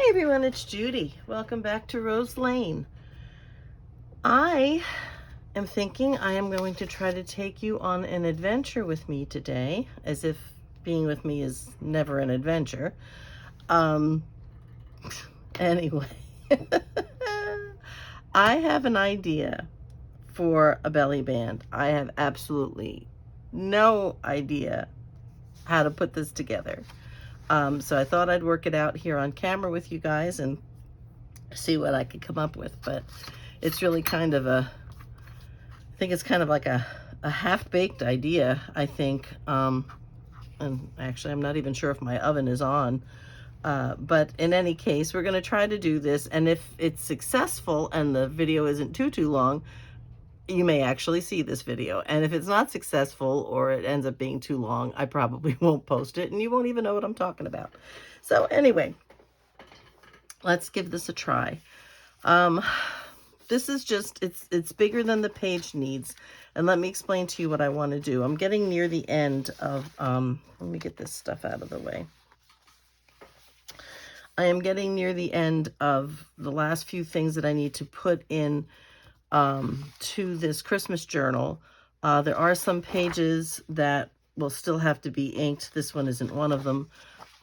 Hey everyone, it's Judy. Welcome back to Rose Lane. I am thinking I am going to try to take you on an adventure with me today, as if being with me is never an adventure. Anyway, I have an idea for a belly band. I have absolutely no idea how to put this together. So I thought I'd work it out here on camera with you guys and see what I could come up with, but it's really kind of I think it's kind of like a half-baked idea, I think. And actually, I'm not even sure if my oven is on. But in any case, we're going to try to do this, and if it's successful and the video isn't too long, you may actually see this video. And if it's not successful or it ends up being too long, I probably won't post it, and you won't even know what I'm talking about. So anyway, let's give this a try. This is just, it's bigger than the page needs. And let me explain to you what I want to do. I'm getting near the end of, let me get this stuff out of the way. I am getting near the end of the last few things that I need to put in to this Christmas journal. There are some pages that will still have to be inked. This one isn't one of them.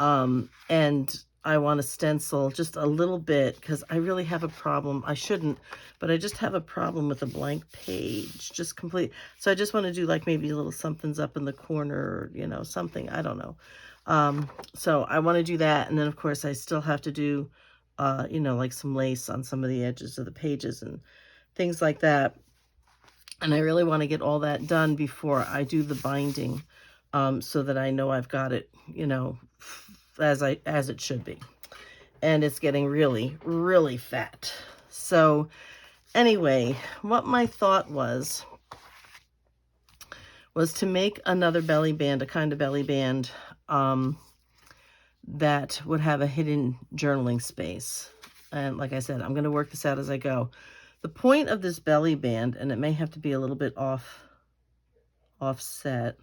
And I want to stencil just a little bit because I really have a problem. I shouldn't, but I just have a problem with a blank page, just complete. So I just want to do like maybe a little something's up in the corner, or, you know, something, I don't know. So I want to do that. And then of course I still have to do, you know, like some lace on some of the edges of the pages and things like that. And I really want to get all that done before I do the binding, so that I know I've got it, you know, as it should be. And it's getting really fat. So anyway, what my thought was to make another belly band, a kind of belly band that would have a hidden journaling space. And like I said, I'm going to work this out as I go. The point of this belly band, and it may have to be a little bit offset,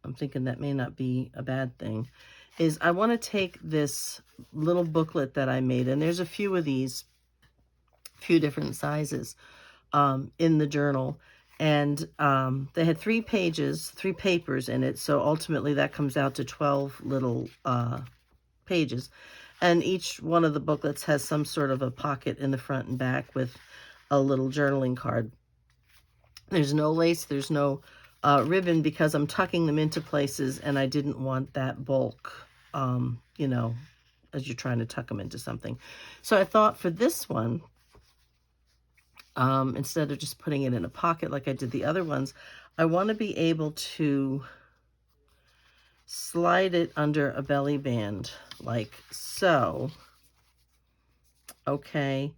I'm thinking that may not be a bad thing, is I want to take this little booklet that I made, and there's a few of these, few different sizes in the journal, and they had 3 papers in it, so ultimately that comes out to 12 little pages, and each one of the booklets has some sort of a pocket in the front and back with a little journaling card. There's no lace, there's no ribbon, because I'm tucking them into places and I didn't want that bulk, you know, as you're trying to tuck them into something. So I thought for this one, instead of just putting it in a pocket like I did the other ones, I want to be able to slide it under a belly band like so. Okay.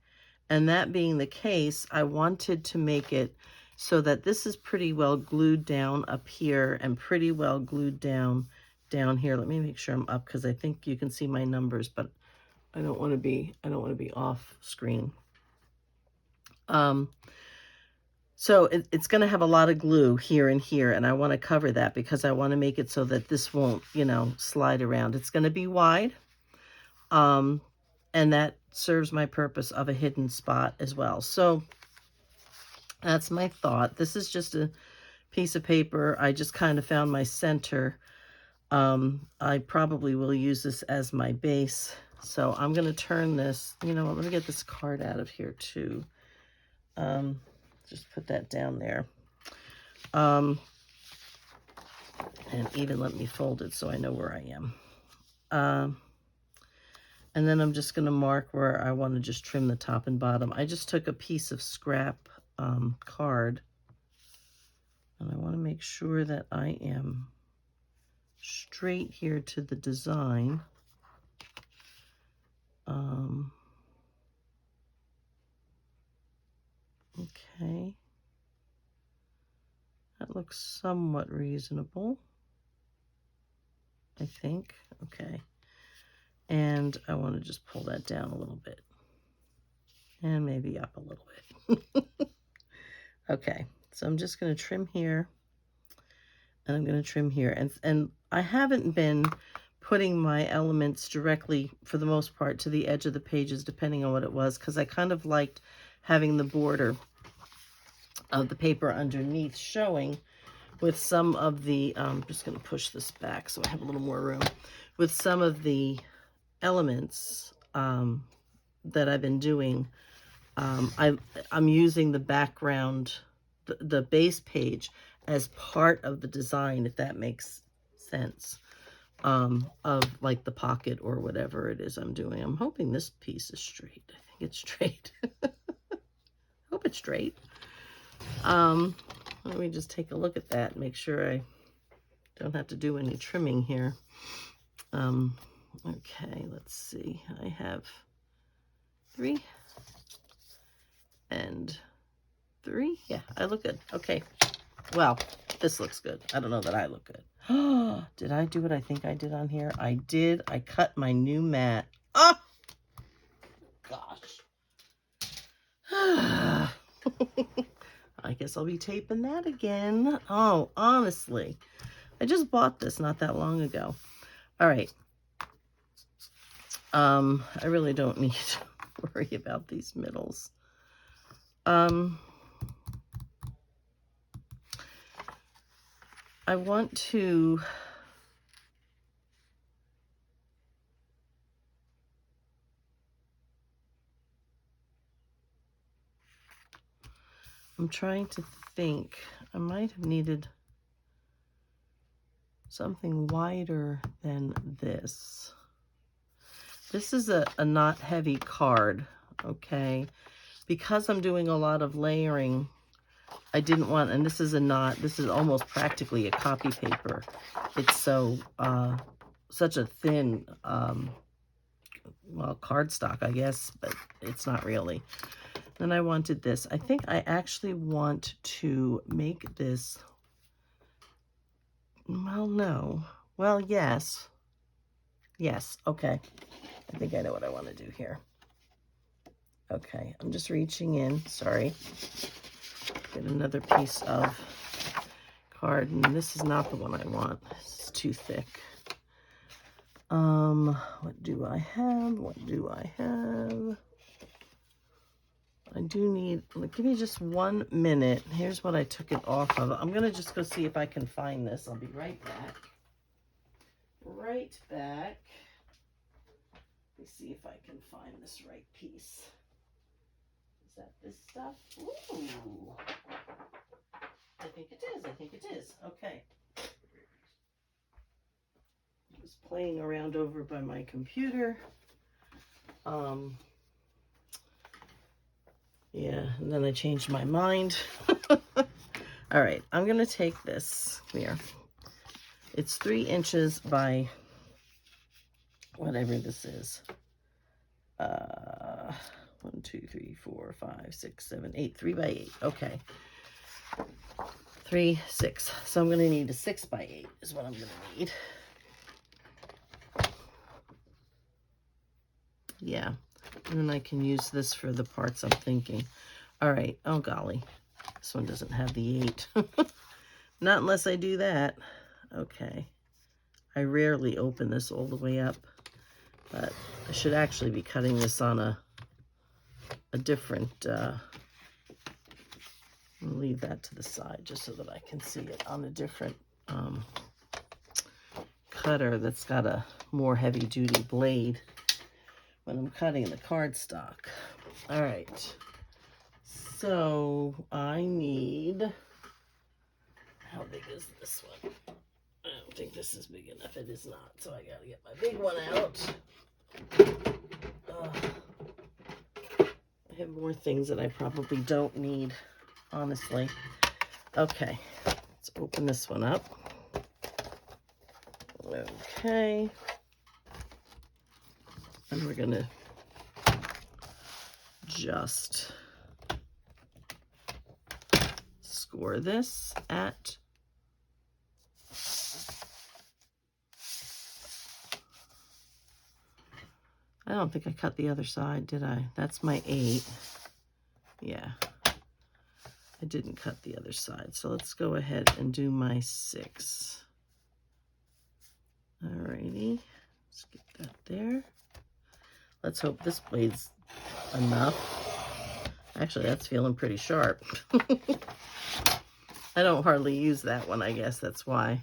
And that being the case, I wanted to make it so that this is pretty well glued down up here and pretty well glued down here. Let me make sure I'm up, because I think you can see my numbers, but I don't want to be off screen. So it's going to have a lot of glue here and here, and I want to cover that because I want to make it so that this won't, you know, slide around. It's going to be wide, and that serves my purpose of a hidden spot as well. So that's my thought. This is just a piece of paper. I just kind of found my center. I probably will use this as my base. So I'm going to turn this, you know what, let me get this card out of here too. Just put that down there. And even let me fold it so I know where I am. And then I'm just going to mark where I want to just trim the top and bottom. I just took a piece of scrap card, and I want to make sure that I am straight here to the design. Okay, that looks somewhat reasonable, I think. Okay, and I want to just pull that down a little bit, and maybe up a little bit. Okay, so I'm just going to trim here, and I'm going to trim here, and I haven't been putting my elements directly, for the most part, to the edge of the pages, depending on what it was, because I kind of liked having the border of the paper underneath showing with some of the, I'm just going to push this back so I have a little more room, with some of the elements that I've been doing. I'm using the background, the base page, as part of the design, if that makes sense, of like the pocket or whatever it is I'm doing. I'm hoping this piece is straight. I think it's straight. Hope it's straight. Let me just take a look at that and make sure I don't have to do any trimming here. Okay, let's see. I have 3 and 3. Yeah, I look good. Okay. Well, this looks good. I don't know that I look good. Did I do what I think I did on here? I did. I cut my new mat. Oh, gosh. I guess I'll be taping that again. Oh, honestly. I just bought this not that long ago. All right. I really don't need to worry about these middles. I want to I'm trying to think. I might have needed something wider than this. This is a not heavy card, okay? Because I'm doing a lot of layering, I didn't want, and this is a not, this is almost practically a copy paper. It's so, such a thin, well, cardstock, I guess, but it's not really. Then I wanted this. I think I actually want to make this, well, no. Well, yes. Yes, okay. I think I know what I want to do here. Okay, I'm just reaching in. Sorry. Get another piece of card, and this is not the one I want. This is too thick. What do I have? What do I have? I do need, give me just 1 minute. Here's what I took it off of. I'm going to just go see if I can find this. I'll be right back. Right back. Let me see if I can find this right piece. Is that this stuff? Ooh. I think it is. I think it is. Okay. I was playing around over by my computer. Yeah, and then I changed my mind. All right, I'm going to take this here. It's 3 inches by whatever this is. 1, 2, 3, 4, 5, 6, 7, 8. 3 by 8. Okay. 3, 6. So I'm going to need a 6 by 8 is what I'm going to need. Yeah. And then I can use this for the parts I'm thinking. All right. Oh, golly. This one doesn't have the 8. Not unless I do that. Okay. I rarely open this all the way up, but I should actually be cutting this on a different, I'll leave that to the side just so that I can see it on a different cutter that's got a more heavy-duty blade when I'm cutting the cardstock. All right. So I need, how big is this one? I don't think this is big enough. It is not. So I gotta get my big one out. I have more things that I probably don't need, honestly. Okay, let's open this one up. Okay. And we're gonna just score this at I don't think I cut the other side, did I? That's my 8. Yeah. I didn't cut the other side. So let's go ahead and do my 6. Alrighty, let's get that there. Let's hope this blade's enough. Actually, that's feeling pretty sharp. I don't hardly use that one, I guess that's why.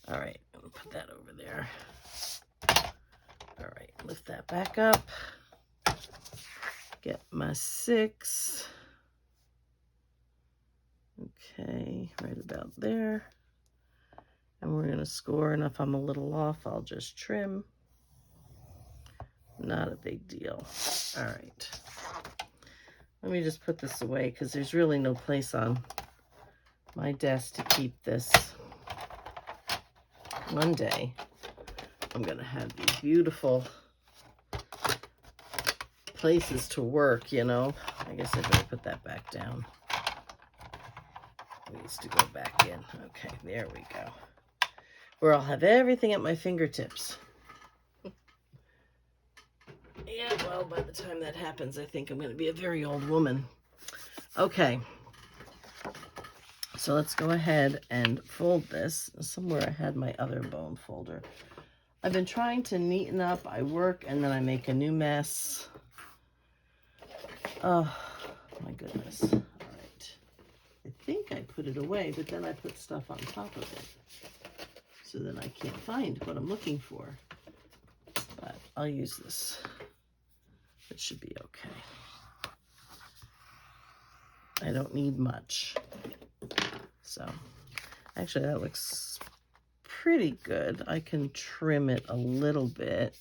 All right, I'm gonna put that over there. All right, lift that back up. Get my 6. Okay, right about there. And we're gonna score, and if I'm a little off, I'll just trim. Not a big deal. All right. Let me just put this away because there's really no place on my desk to keep this. One day, I'm gonna have these beautiful places to work, you know. I guess I better put that back down. It needs to go back in. Okay, there we go. Where I'll have everything at my fingertips. Yeah, well, by the time that happens, I think I'm going to be a very old woman. Okay. So let's go ahead and fold this. Somewhere I had my other bone folder. I've been trying to neaten up. I work and then I make a new mess. Oh, my goodness. All right. I think I put it away, but then I put stuff on top of it. So then I can't find what I'm looking for. But I'll use this. It should be okay. I don't need much. So, actually that looks pretty good. I can trim it a little bit.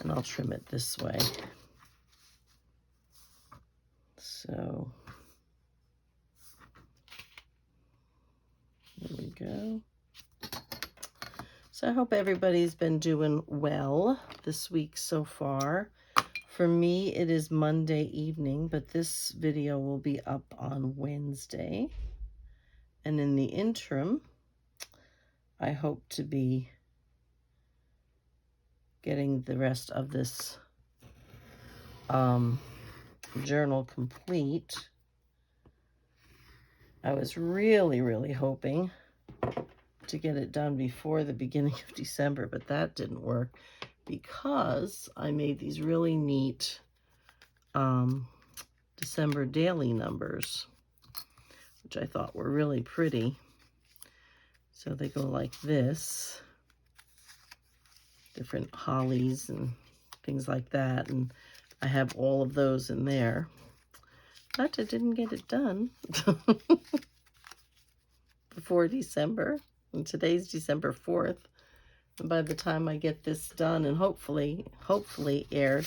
And I'll trim it this way. So, there we go. So I hope everybody's been doing well this week so far. For me, it is Monday evening, but this video will be up on Wednesday. And in the interim, I hope to be getting the rest of this journal complete. I was really hoping to get it done before the beginning of December, but that didn't work because I made these really neat December daily numbers, which I thought were really pretty. So they go like this, different hollies and things like that, and I have all of those in there, but I didn't get it done before December, and today's December 4th, and by the time I get this done and hopefully aired,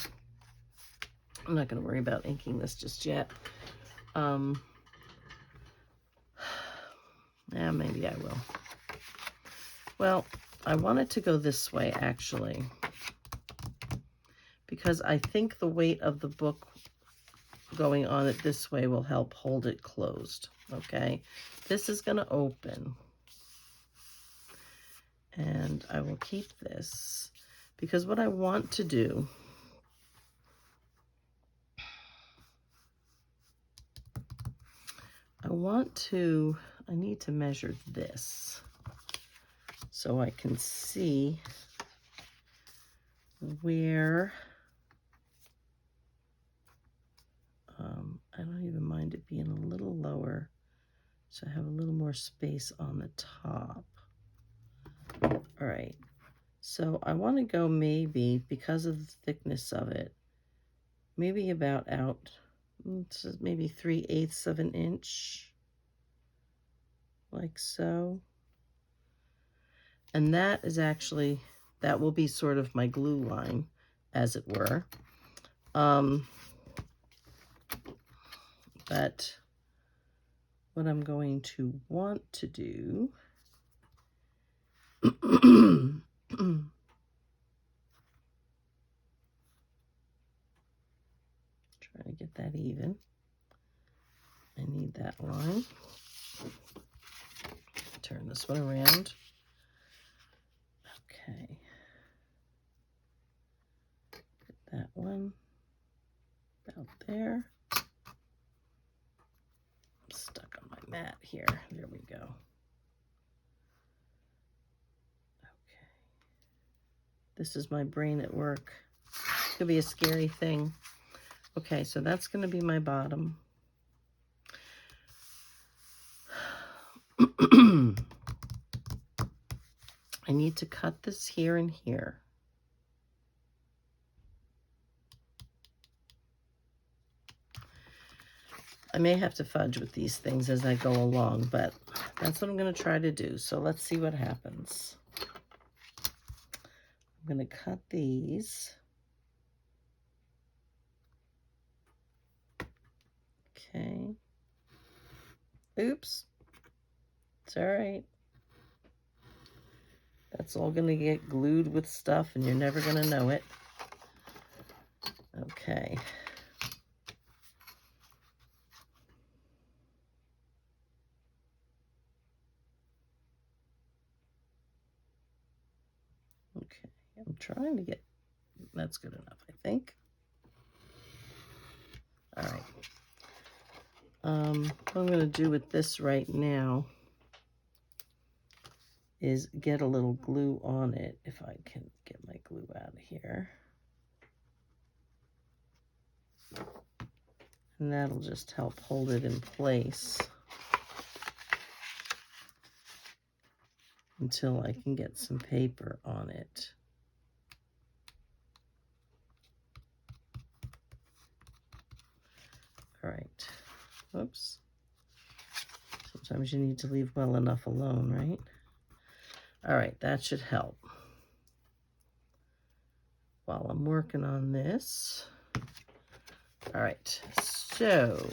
I'm not going to worry about inking this just yet. Yeah, maybe I will. Well, I wanted to go this way, actually, because I think the weight of the book going on it this way will help hold it closed, okay? This is going to open, and I will keep this, because what I want to do, I need to measure this so I can see where, I don't even mind it being a little lower, so I have a little more space on the top. All right, so I want to go maybe, because of the thickness of it, maybe about out, maybe 3/8 of an inch, like so. And that is actually, that will be sort of my glue line, as it were. But what I'm going to want to do trying to get that even. I need that line. Turn this one around. Okay. Get that one about there. I'm stuck on my mat here. There we go. This is my brain at work. Could be a scary thing. Okay, so that's going to be my bottom. I need to cut this here and here. I may have to fudge with these things as I go along, but that's what I'm going to try to do. So let's see what happens. I'm going to cut these. Okay. Oops. It's all right. That's all going to get glued with stuff, and you're never going to know it. Okay. Okay. I'm trying to get... That's good enough, I think. All right. What I'm going to do with this right now is get a little glue on it, if I can get my glue out of here. And that'll just help hold it in place until I can get some paper on it. All right. Whoops. Sometimes you need to leave well enough alone, right? All right, that should help. While I'm working on this. All right, so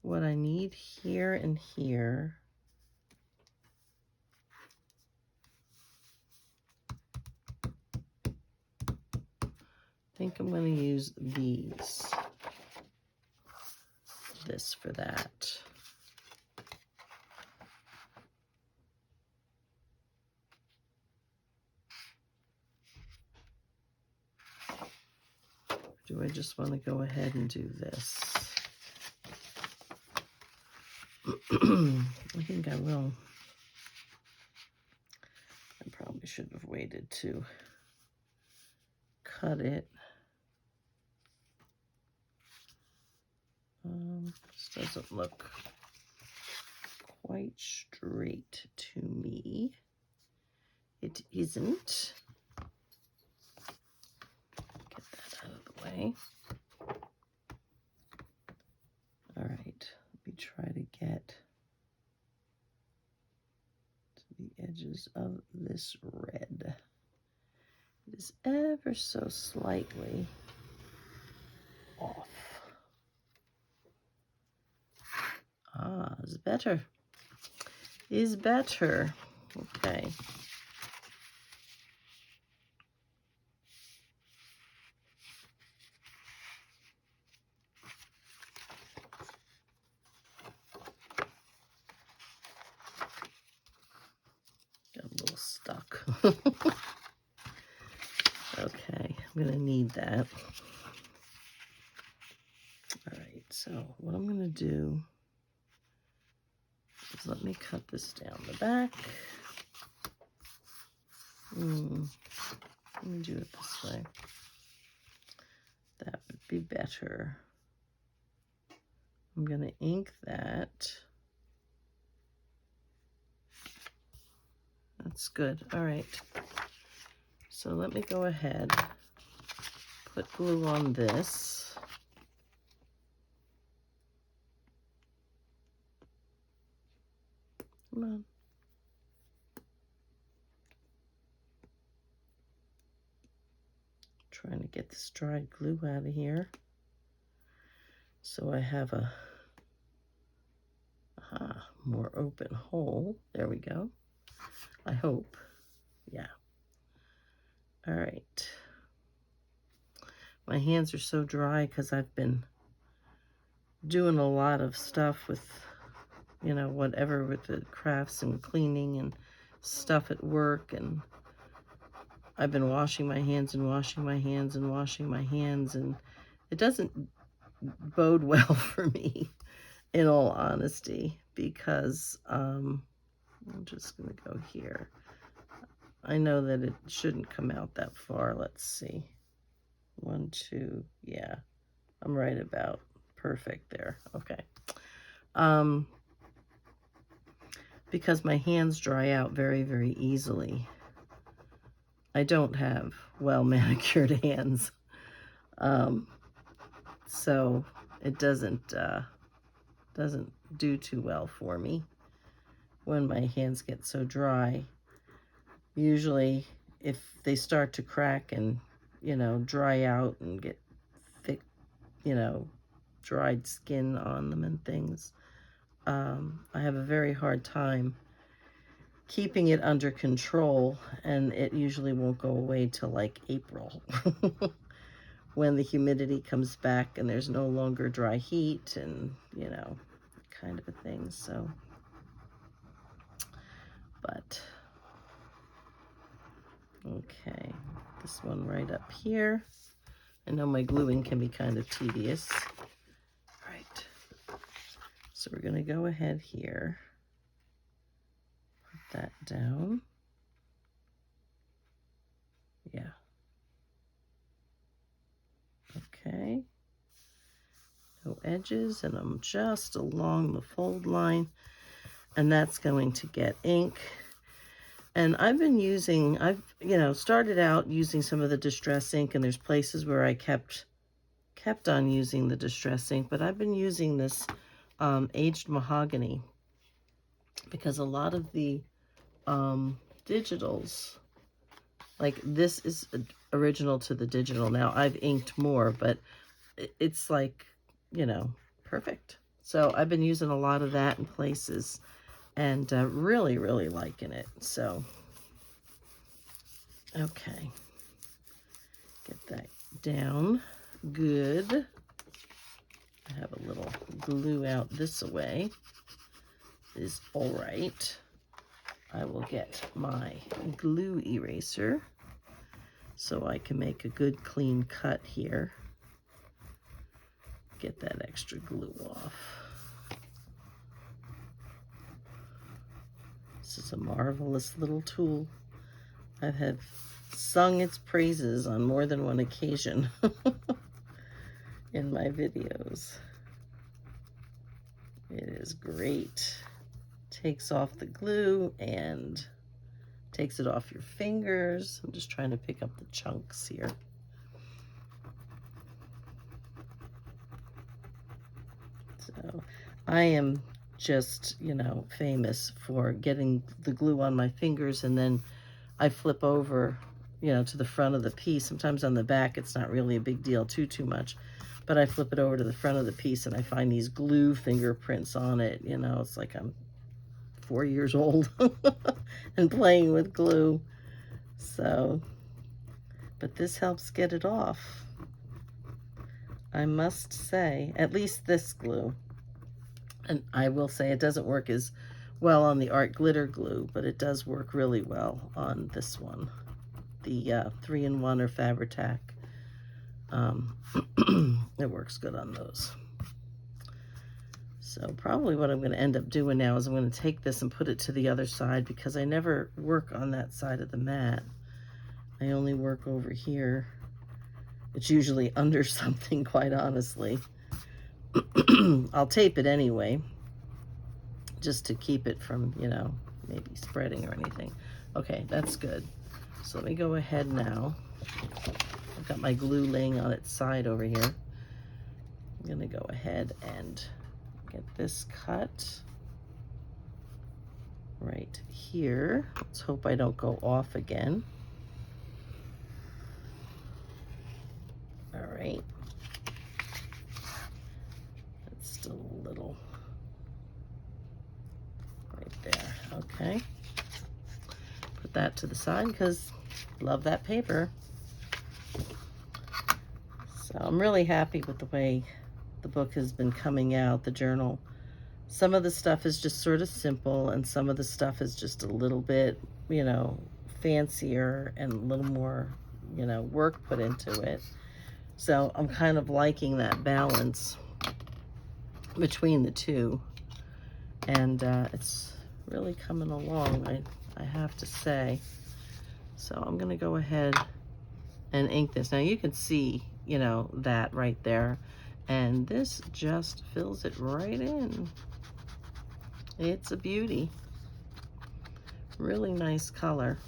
what I need here and here, I think I'm going to use these. This for that. Do I just want to go ahead and do this? I think I will. I probably should have waited to cut it. This doesn't look quite straight to me. It isn't. Get that out of the way. All right, let me try to get to the edges of this red. It is ever so slightly off. Ah, is better. Is better. Okay. Got a little stuck. Okay, I'm gonna need that. All right, so what I'm gonna do is let me cut this down the back. Let me do it this way. That would be better. I'm gonna ink that. That's good. All right. So let me go ahead, put glue on this. Come on. Trying to get this dried glue out of here. So I have a more open hole. There we go. I hope. Yeah. All right. My hands are so dry because I've been doing a lot of stuff with, you know, whatever with the crafts and cleaning and stuff at work. And I've been washing my hands and washing my hands and washing my hands. And it doesn't bode well for me, in all honesty, because I'm just going to go here. I know that it shouldn't come out that far. Let's see. 1, 2, yeah. I'm right about perfect there. Okay. Because my hands dry out very, very easily. I don't have well manicured hands. So it doesn't do too well for me when my hands get so dry. Usually if they start to crack and, you know, dry out and get thick, you know, dried skin on them and things, I have a very hard time keeping it under control, and it usually won't go away till like April when the humidity comes back and there's no longer dry heat and, you know, kind of a thing. So, but okay, this one right up here. I know my gluing can be kind of tedious. All right, so we're going to go ahead here, put that down. Yeah. Okay. No edges, and I'm just along the fold line, and that's going to get ink. And I've been using, you know, started out using some of the Distress ink, and there's places where I kept on using the Distress ink, but I've been using this aged mahogany because a lot of the digitals, like this is original to the digital. Now I've inked more, but it's like, you know, perfect. So I've been using a lot of that in places and really, really liking it. So, okay, get that down good. I have a little glue out this way. Is all right. I will get my glue eraser so I can make a good clean cut here. Get that extra glue off. This is a marvelous little tool. I have sung its praises on more than one occasion in my videos. It is great. Takes off the glue and takes it off your fingers. I'm just trying to pick up the chunks here. So I am just, you know, famous for getting the glue on my fingers, and then I flip over, you know, to the front of the piece. Sometimes on the back it's not really a big deal too much, but I flip it over to the front of the piece and I find these glue fingerprints on it. You know, it's like I'm 4 years old and playing with glue. So, but this helps get it off, I must say, at least this glue. And I will say it doesn't work as well on the art glitter glue, but it does work really well on this one, the 3-in-1 or Fabri-Tac. It works good on those. So probably what I'm going to end up doing now is I'm going to take this and put it to the other side, because I never work on that side of the mat. I only work over here. It's usually under something, quite honestly. I'll tape it anyway, just to keep it from, you know, maybe spreading or anything. Okay, that's good. So let me go ahead now. I've got my glue laying on its side over here. I'm going to go ahead and get this cut right here. Let's hope I don't go off again. All right. It's still a little right there. Okay. Put that to the side because love that paper. So I'm really happy with the way the book has been coming out, the journal. Some of the stuff is just sort of simple, and some of the stuff is just a little bit, you know, fancier and a little more, you know, work put into it. So I'm kind of liking that balance between the two, and it's really coming along, I have to say. So I'm going to go ahead and ink this. Now you can see, you know, that right there. And this just fills it right in. It's a beauty. Really nice color.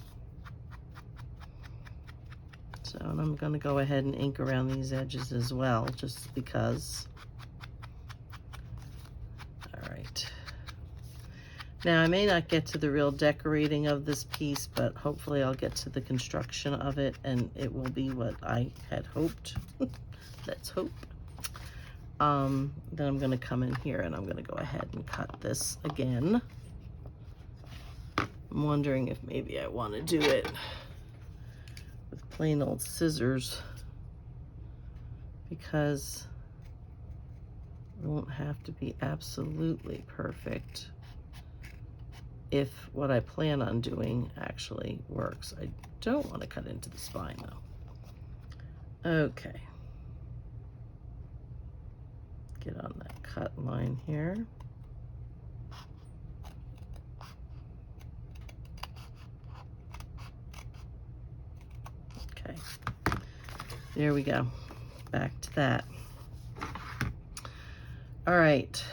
So, and I'm going to go ahead and ink around these edges as well, just because. All right. Now, I may not get to the real decorating of this piece, but hopefully I'll get to the construction of it, and it will be what I had hoped. Let's hope. Then I'm going to come in here and I'm going to go ahead and cut this again. I'm wondering if maybe I want to do it with plain old scissors, because it won't have to be absolutely perfect if what I plan on doing actually works. I don't want to cut into the spine though. Okay. Get on that cut line here. Okay. There we go. Back to that. All right.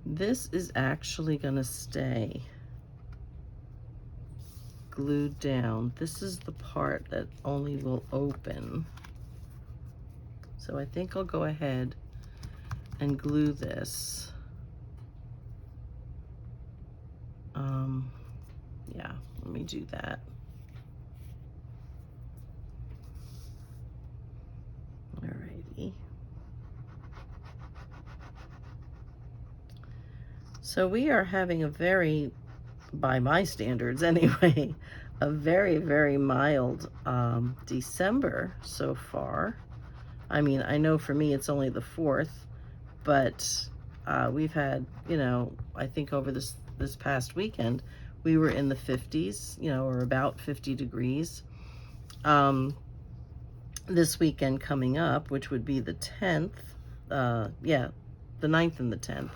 This is actually going to stay glued down. This is the part that only will open. So I think I'll go ahead and glue this. Yeah, let me do that. Alrighty. So we are having a very, by my standards anyway, a very, very mild December so far. I mean, I know for me it's only the 4th, but we've had, you know, I think over this past weekend, we were in the 50s, you know, or about 50 degrees. This weekend coming up, which would be the 10th, yeah, the 9th and the 10th,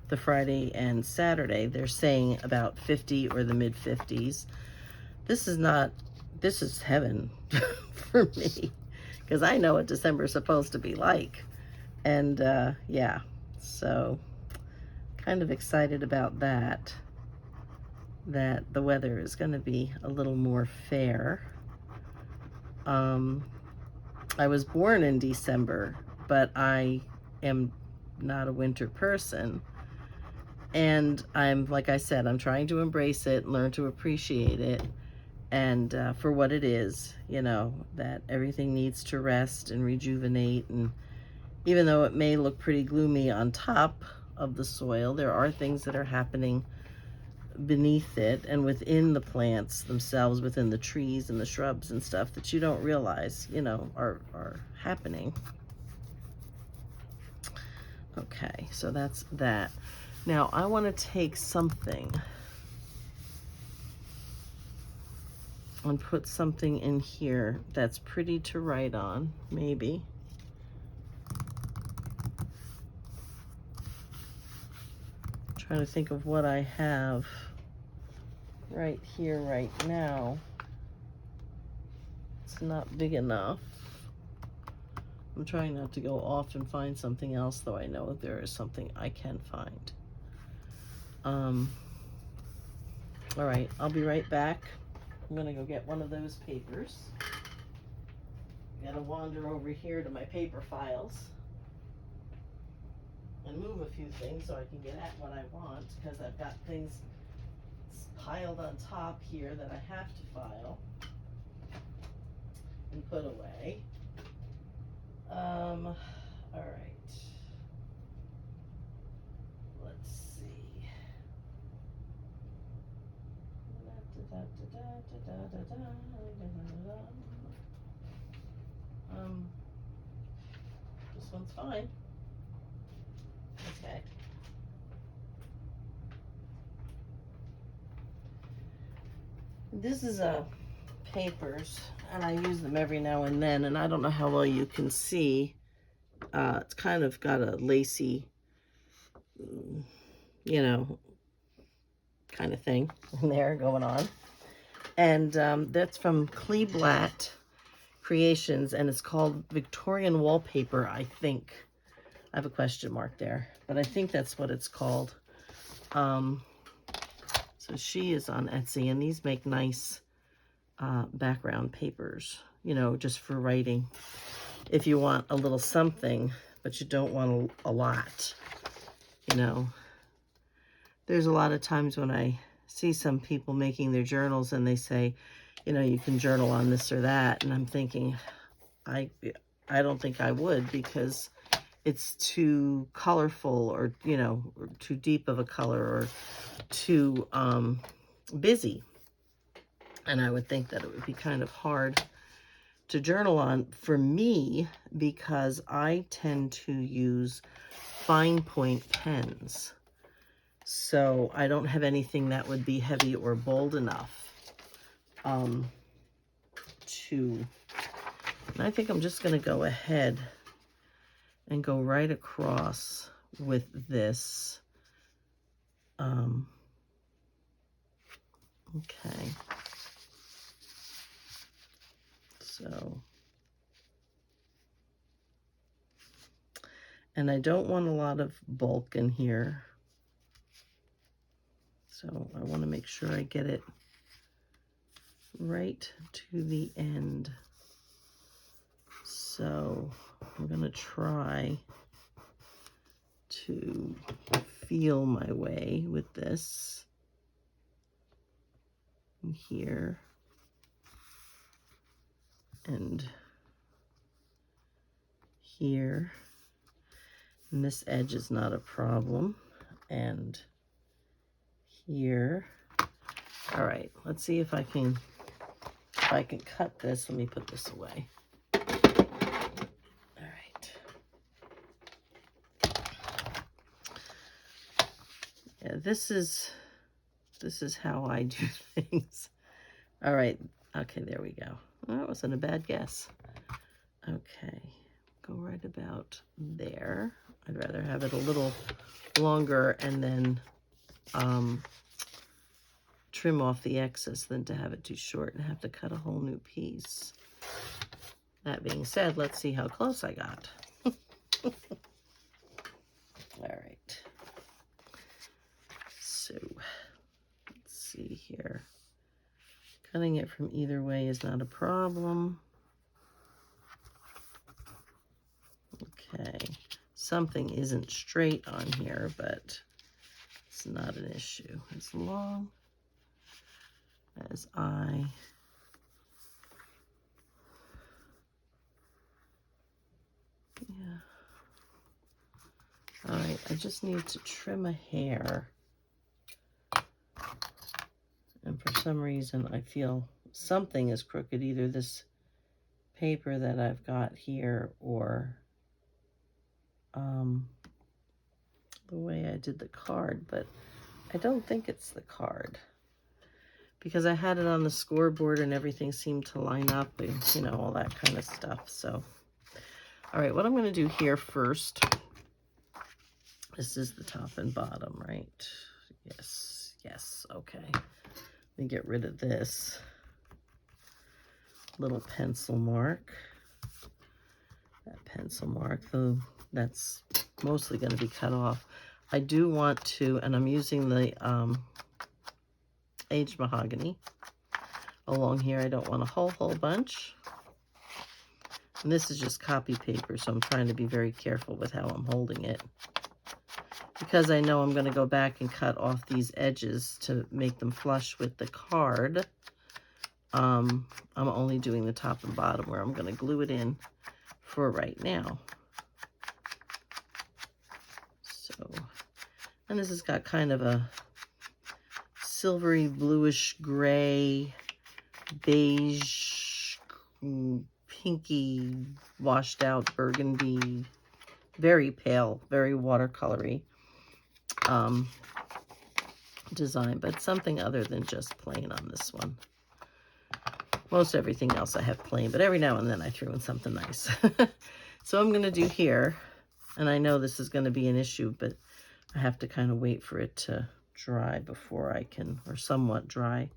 the Friday and Saturday, they're saying about 50 or the mid 50s. This is heaven for me, because I know what December is supposed to be like. And yeah, so kind of excited about that the weather is going to be a little more fair. I was born in December, but I am not a winter person. And I'm, like I said, I'm trying to embrace it, learn to appreciate it, and for what it is, you know, that everything needs to rest and rejuvenate. And even though it may look pretty gloomy on top of the soil, there are things that are happening beneath it and within the plants themselves, within the trees and the shrubs and stuff that you don't realize, you know, are happening. Okay, so that's that. Now I want to take something and put something in here that's pretty to write on, maybe. Trying to think of what I have right here right now. It's not big enough. I'm trying not to go off and find something else, though I know there is something I can find. All right, I'll be right back. I'm gonna go get one of those papers. Gotta wander over here to my paper files and move a few things so I can get at what I want, because I've got things piled on top here that I have to file and put away. All right. Let's see. This one's fine. Okay. This is papers, and I use them every now and then, and I don't know how well you can see. It's kind of got a lacy, you know, kind of thing in there going on. And that's from Kleeblatt Creations, and it's called Victorian Wallpaper, I think. I have a question mark there, but I think that's what it's called. So she is on Etsy, and these make nice background papers, you know, just for writing. If you want a little something, but you don't want a lot, you know. There's a lot of times when I see some people making their journals and they say, you know, you can journal on this or that. And I'm thinking, I don't think I would, because it's too colorful, or, you know, or too deep of a color, or too busy. And I would think that it would be kind of hard to journal on for me, because I tend to use fine point pens. So I don't have anything that would be heavy or bold enough to, and I think I'm just going to go ahead and go right across with this. Okay. So, and I don't want a lot of bulk in here. So I want to make sure I get it right to the end. So I'm going to try to feel my way with this here and here. And this edge is not a problem. And here. All right, let's see if I can cut this. Let me put this away. All right. Yeah, this is how I do things. All right. Okay, there we go. Well, that wasn't a bad guess. Okay, go right about there. I'd rather have it a little longer and then trim off the excess than to have it too short and have to cut a whole new piece. That being said, let's see how close I got. All right. So, let's see here. Cutting it from either way is not a problem. Okay. Something isn't straight on here, but it's not an issue. As long as I all right, I just need to trim a hair. And for some reason, I feel something is crooked, either this paper that I've got here or the way I did the card, but I don't think it's the card, because I had it on the scoreboard and everything seemed to line up and, you know, all that kind of stuff. So, all right, what I'm going to do here first, this is the top and bottom, right? Yes, okay. Let me get rid of this little pencil mark. That pencil mark, though, that's mostly going to be cut off. I do want to, and I'm using the aged mahogany along here. I don't want a whole bunch. And this is just copy paper, so I'm trying to be very careful with how I'm holding it, because I know I'm going to go back and cut off these edges to make them flush with the card. I'm only doing the top and bottom where I'm going to glue it in for right now. So, and this has got kind of a silvery bluish gray, beige, pinky, washed out burgundy, very pale, very watercolory design, but something other than just plain on this one. Most everything else I have plain, but every now and then I threw in something nice. So I'm going to do here, and I know this is going to be an issue, but I have to kind of wait for it to dry before I can, or somewhat dry,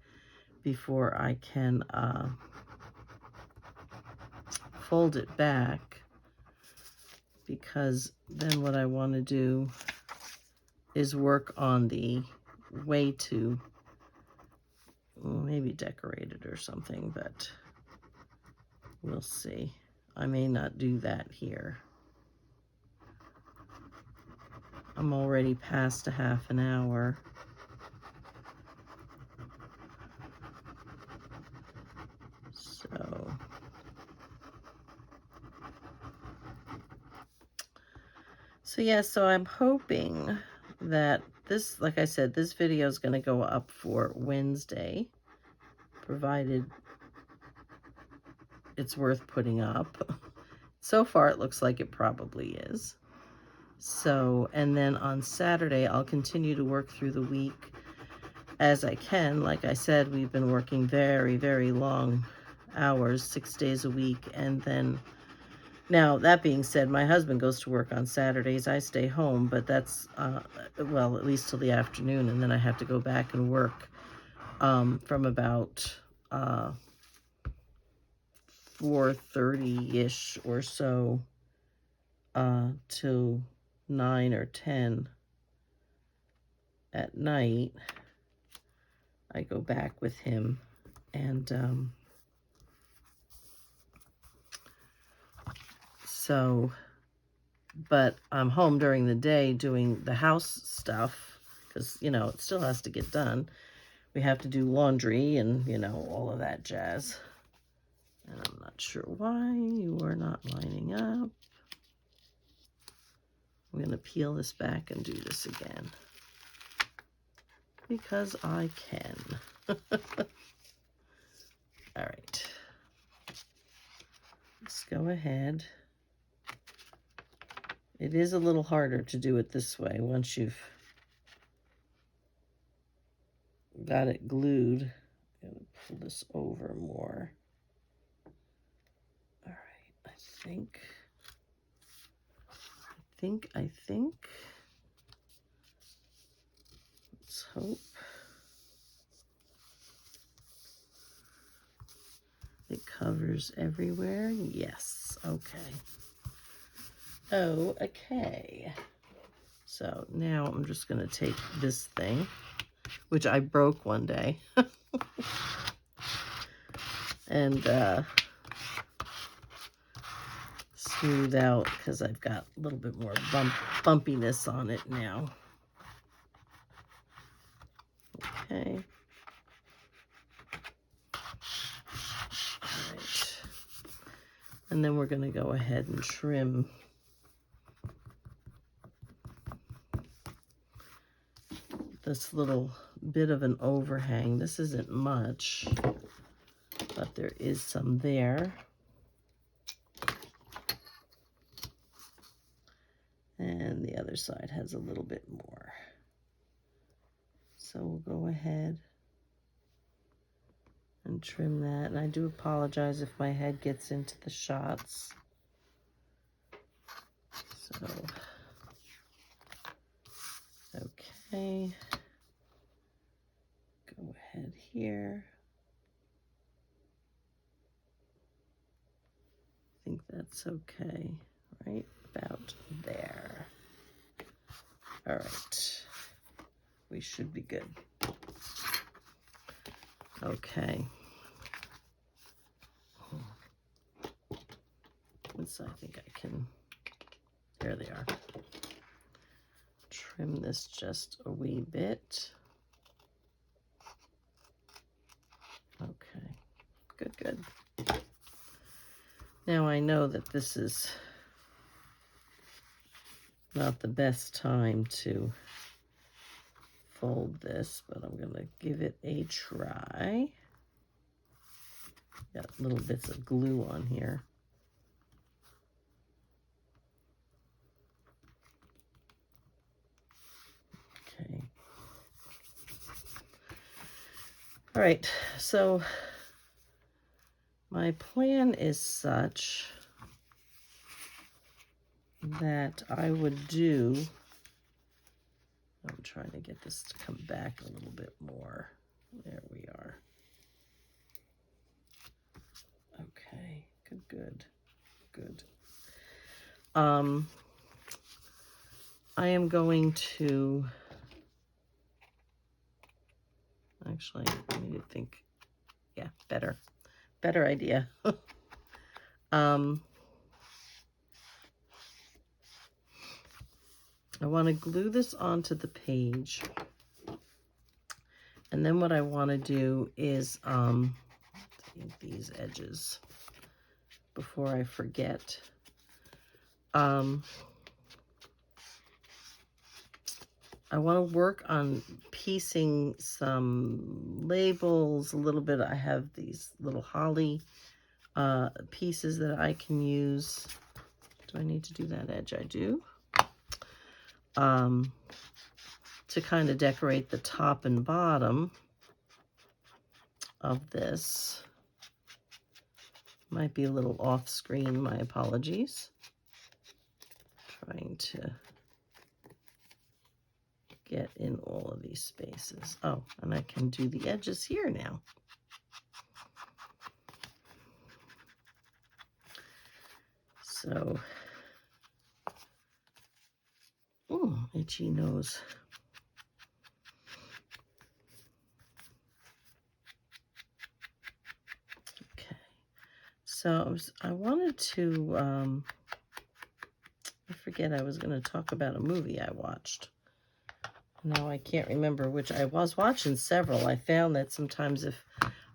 before I can fold it back, because then what I want to do is work on the way to maybe decorate it or something, but we'll see. I may not do that here. I'm already past a half an hour. So yeah, so I'm hoping that this, like I said, this video is going to go up for Wednesday, provided it's worth putting up. So far, it looks like it probably is. So, and then on Saturday, I'll continue to work through the week as I can. Like I said, we've been working very, very long hours, 6 days a week. And then, now that being said, my husband goes to work on Saturdays. I stay home, but that's, well, at least till the afternoon. And then I have to go back and work from about 4:30-ish or so till 9 or 10 at night. I go back with him, and so, but I'm home during the day doing the house stuff, because, you know, it still has to get done. We have to do laundry and, you know, all of that jazz. And I'm not sure why you are not lining up. I'm going to peel this back and do this again, because I can. All right. Let's go ahead. It is a little harder to do it this way once you've got it glued. I'm going to pull this over more. All right, I think. Let's hope. It covers everywhere. Yes, okay. Oh, okay. So now I'm just going to take this thing, which I broke one day, and smooth out, because I've got a little bit more bumpiness on it now. Okay. All right. And then we're going to go ahead and trim this little bit of an overhang. This isn't much, but there is some there. And the other side has a little bit more. So we'll go ahead and trim that. And I do apologize if my head gets into the shots. So, okay. Go ahead here. I think that's okay, right about there. All right, we should be good. Okay. So I think I can, there they are. Trim this just a wee bit. Okay, good. Now I know that this is not the best time to fold this, but I'm going to give it a try. Got little bits of glue on here. Okay. All right, so my plan is such that I would do I'm trying to get this to come back a little bit more. There we are. Okay, good. I am going to, actually, I need to think, yeah, better idea. I want to glue this onto the page. And then what I want to do is these edges before I forget. I want to work on piecing some labels a little bit. I have these little holly pieces that I can use. Do I need to do that edge? I do. To kind of decorate the top and bottom of this. Might be a little off screen, my apologies. Trying to get in all of these spaces. Oh, and I can do the edges here now. So, oh, itchy nose. Okay, so I wanted to, I forget I was going to talk about a movie I watched. No, I can't remember which. I was watching several. I found that sometimes if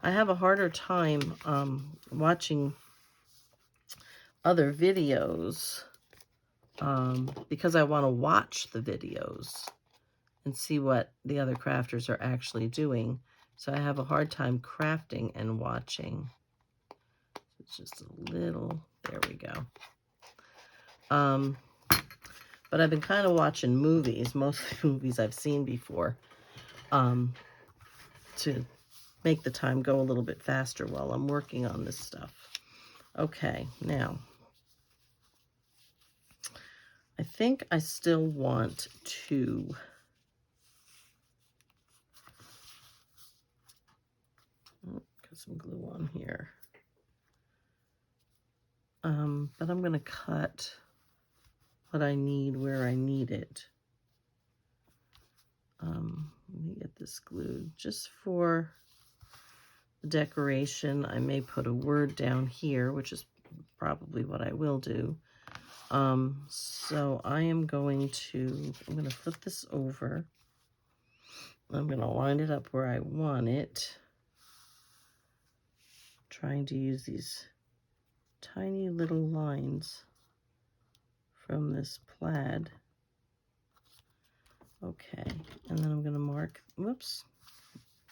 I have a harder time watching other videos because I want to watch the videos and see what the other crafters are actually doing. So I have a hard time crafting and watching. It's just a little, there we go. But I've been kind of watching movies, mostly movies I've seen before, to make the time go a little bit faster while I'm working on this stuff. Okay, now, I think I still want to put some glue on here. But I'm going to cut what I need where I need it. Let me get this glued just for the decoration. I may put a word down here, which is probably what I will do. So I am going to flip this over. I'm going to line it up where I want it. Trying to use these tiny little lines from this plaid. Okay, and then I'm going to mark, whoops,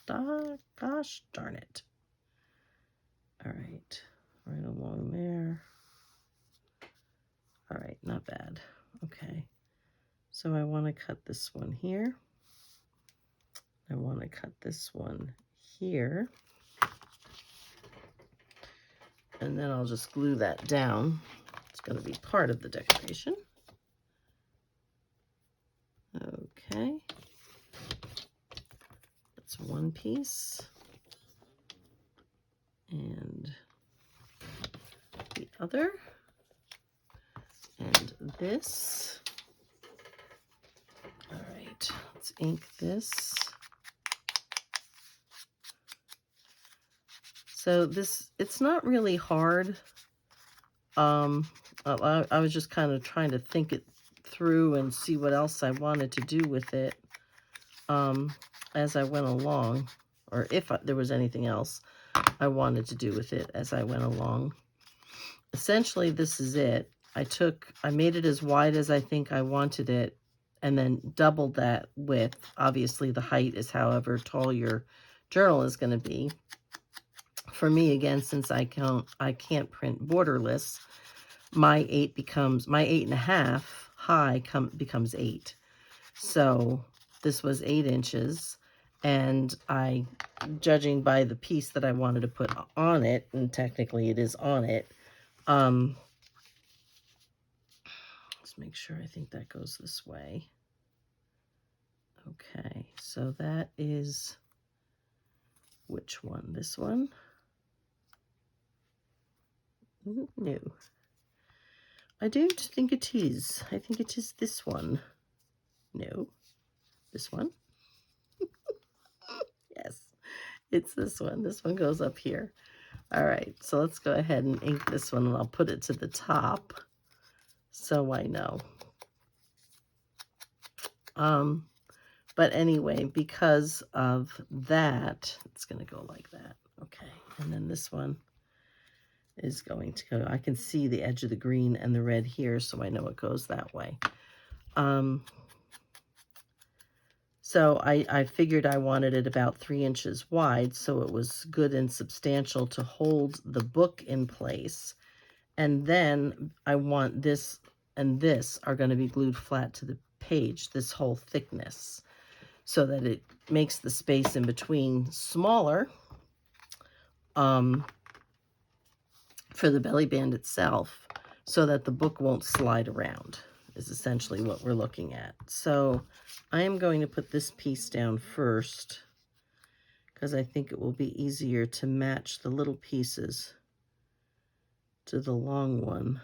gosh darn it. All right along there. All right, not bad. Okay, so I want to cut this one here. I want to cut this one here. And then I'll just glue that down. It's going to be part of the decoration. Okay. That's one piece. And the other. And this. All right, let's ink this. So this, it's not really hard. I was just kind of trying to think it through and see what else I wanted to do with it as I went along, or if there was anything else I wanted to do with it as I went along. Essentially, this is it. I made it as wide as I think I wanted it, and then doubled that width. Obviously, the height is however tall your journal is going to be. For me, again, since I can't print borderless, my 8.5 high becomes 8. So this was 8 inches, and judging by the piece that I wanted to put on it, and technically it is on it, let's make sure, I think that goes this way. Okay, so that is which one? This one? No. I don't think it is. I think it is this one. No. This one? Yes, it's this one. This one goes up here. All right, so let's go ahead and ink this one, and I'll put it to the top so I know. But anyway, because of that, it's going to go like that. Okay, and then this one is going to go, I can see the edge of the green and the red here, so I know it goes that way. So I figured I wanted it about 3 inches wide, so it was good and substantial to hold the book in place. And then I want this and this are going to be glued flat to the page, this whole thickness, so that it makes the space in between smaller for the belly band itself, so that the book won't slide around, is essentially what we're looking at. So I am going to put this piece down first, because I think it will be easier to match the little pieces to the long one.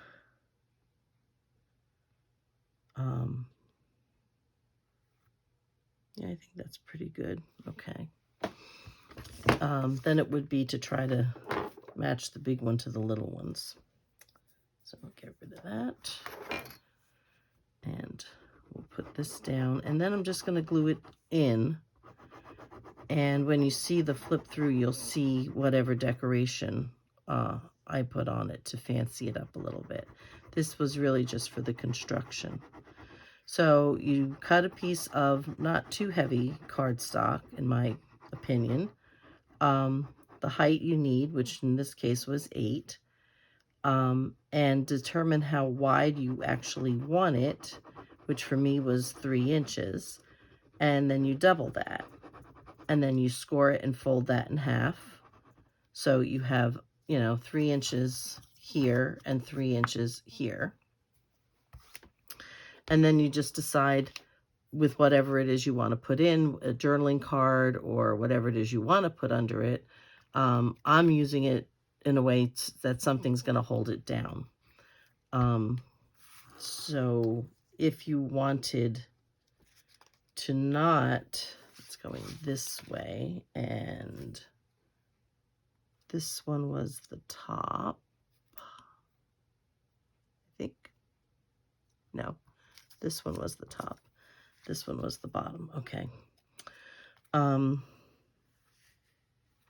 Yeah, I think that's pretty good. Okay. Then it would be to try to match the big one to the little ones. So I'll get rid of that. And we'll put this down. And then I'm just going to glue it in. And when you see the flip through, you'll see whatever decoration I put on it to fancy it up a little bit. This was really just for the construction. So you cut a piece of not too heavy cardstock, in my opinion. The height you need, which in this case was 8, and determine how wide you actually want it, which for me was 3 inches, and then you double that, and then you score it and fold that in half, so you have, 3 inches here and 3 inches here, and then you just decide with whatever it is you want to put in, a journaling card or whatever it is you want to put under it. I'm using it in a way that something's going to hold it down. So if you wanted to not, it's going this way, and this one was the top, I think. No, this one was the top. This one was the bottom. Okay.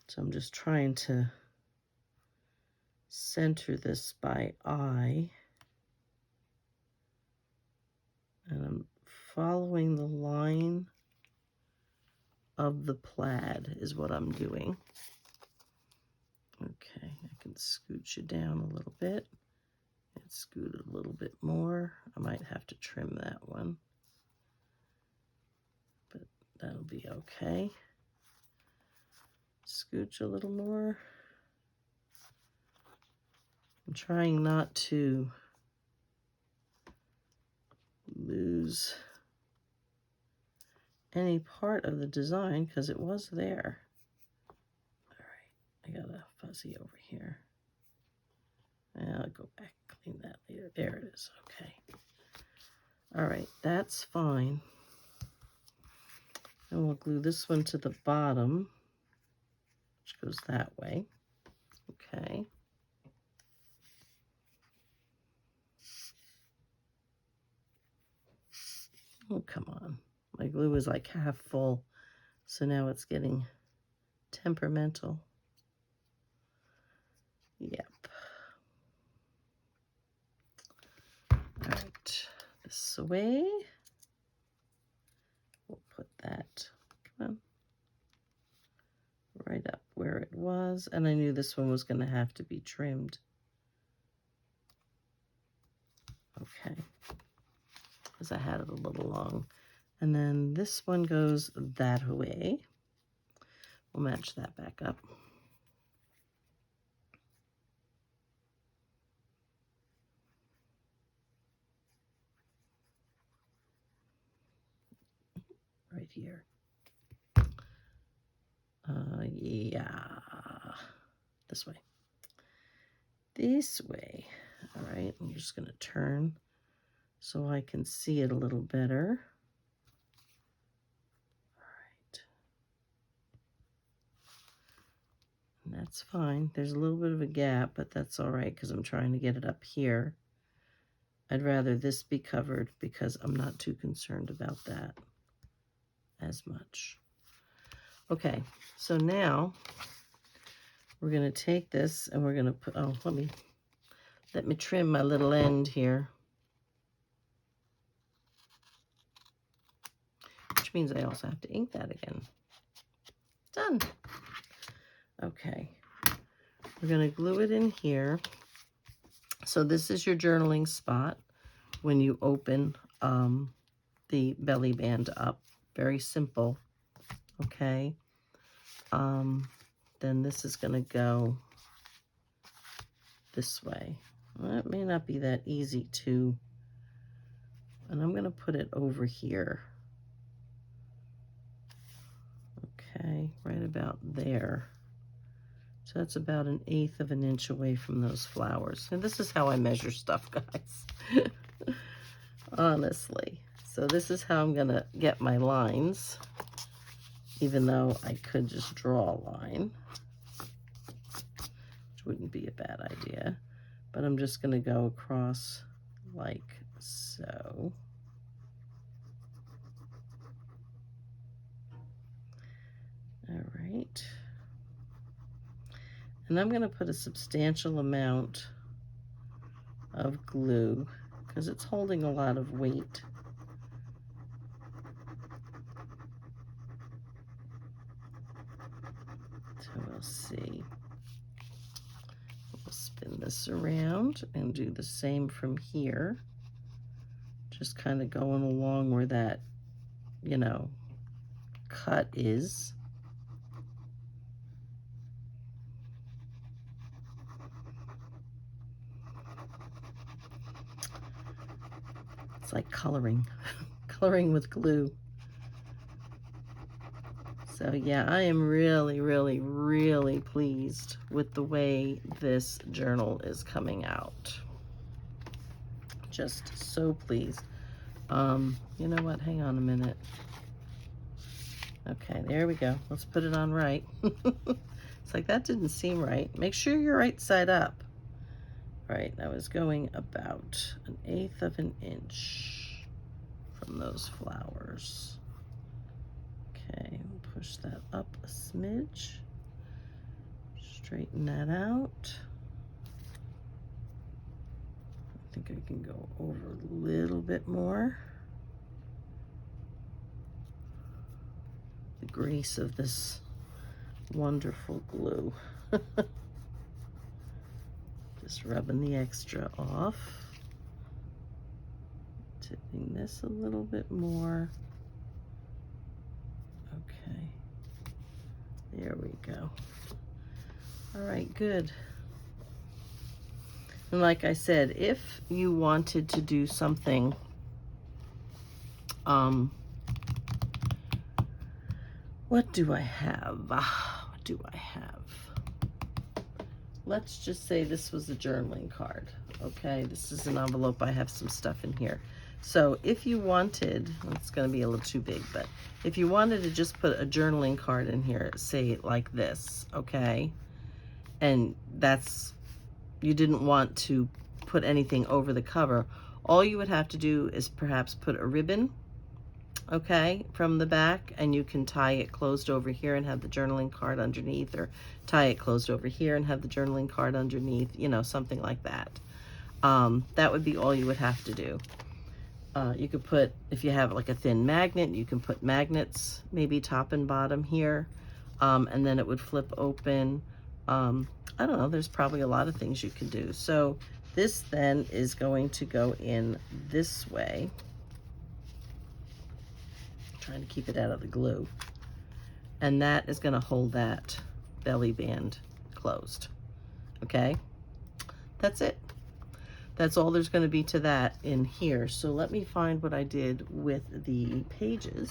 So I'm just trying to center this by eye. And I'm following the line of the plaid is what I'm doing. Okay, I can scooch you down a little bit and scoot it a little bit more. I might have to trim that one, but that'll be okay. Scooch a little more. I'm trying not to lose any part of the design because it was there. All right, I got a fuzzy over here. I'll go back, clean that later. There it is. Okay. All right, that's fine. And we'll glue this one to the bottom, which goes that way. Okay. Oh, come on. My glue is like half full, so now it's getting temperamental. Yep. All right, this way. We'll put that, come on, right up where it was. And I knew this one was going to have to be trimmed. Okay, because I had it a little long. And then this one goes that way. We'll match that back up. Right here. Yeah, this way. This way. All right, I'm just going to turn so I can see it a little better. All right. And that's fine. There's a little bit of a gap, but that's all right because I'm trying to get it up here. I'd rather this be covered because I'm not too concerned about that as much. Okay, so now we're going to take this and we're going to put, oh, let me trim my little end here. Which means I also have to ink that again. Done. Okay, we're going to glue it in here. So this is your journaling spot when you open the belly band up. Very simple. Okay. Then this is going to go this way. Well, it may not be that easy to, and I'm going to put it over here. Okay, right about there. So that's about 1/8 of an inch away from those flowers. And this is how I measure stuff, guys. Honestly. So this is how I'm going to get my lines, even though I could just draw a line, which wouldn't be a bad idea. But I'm just going to go across like so. All right. And I'm going to put a substantial amount of glue because it's holding a lot of weight. So we'll see. We'll spin this around and do the same from here. Just kind of going along where that, you know, cut is. It's like coloring, coloring with glue. So yeah, I am really, really, really pleased with the way this journal is coming out. Just so pleased. You know what? Hang on a minute. Okay, there we go. Let's put it on right. It's like that didn't seem right. Make sure you're right side up. Right, I was going about 1/8 of an inch from those flowers. Okay, we'll push that up a smidge. Straighten that out. I think I can go over a little bit more. The grace of this wonderful glue. Just rubbing the extra off. Tipping this a little bit more. Okay. There we go. All right, good. And like I said, if you wanted to do something, what do I have? What do I have? Let's just say this was a journaling card. Okay, this is an envelope. I have some stuff in here. So if you wanted, it's going to be a little too big, but if you wanted to just put a journaling card in here, say like this, okay, and that's, you didn't want to put anything over the cover, all you would have to do is perhaps put a ribbon, okay, from the back, and you can tie it closed over here and have the journaling card underneath, or tie it closed over here and have the journaling card underneath, you know, something like that. That would be all you would have to do. You could put, if you have like a thin magnet, you can put magnets, maybe top and bottom here, and then it would flip open. I don't know, there's probably a lot of things you can do. So this then is going to go in this way. Trying to keep it out of the glue. And that is going to hold that belly band closed. Okay? That's it. That's all there's going to be to that in here. So let me find what I did with the pages.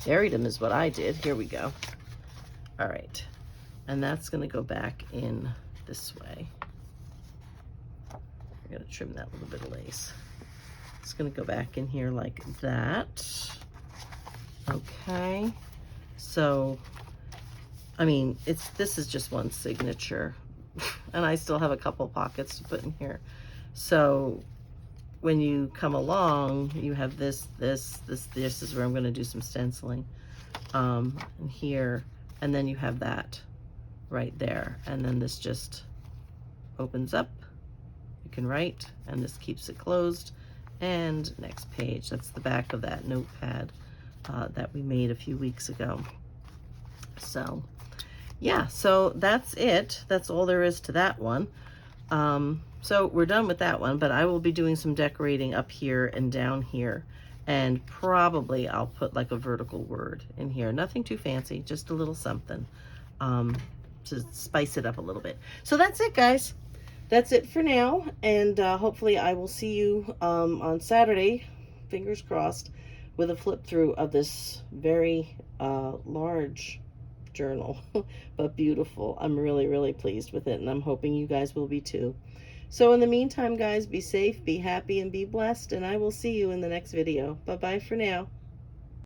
Buried them is what I did. Here we go. All right. And that's going to go back in this way. I'm going to trim that little bit of lace. It's going to go back in here like that. Okay. So, I mean, this is just one signature. And I still have a couple pockets to put in here. So when you come along, you have this is where I'm going to do some stenciling. And here, and then you have that right there. And then this just opens up. You can write, and this keeps it closed. And next page, that's the back of that notepad that we made a few weeks ago. So yeah, so that's it. That's all there is to that one. So we're done with that one, but I will be doing some decorating up here and down here. And probably I'll put like a vertical word in here. Nothing too fancy, just a little something to spice it up a little bit. So that's it, guys. That's it for now. And hopefully I will see you on Saturday, fingers crossed, with a flip through of this very large journal, but beautiful. I'm really, really pleased with it, and I'm hoping you guys will be too. So in the meantime, guys, be safe, be happy, and be blessed, and I will see you in the next video. Bye-bye for now.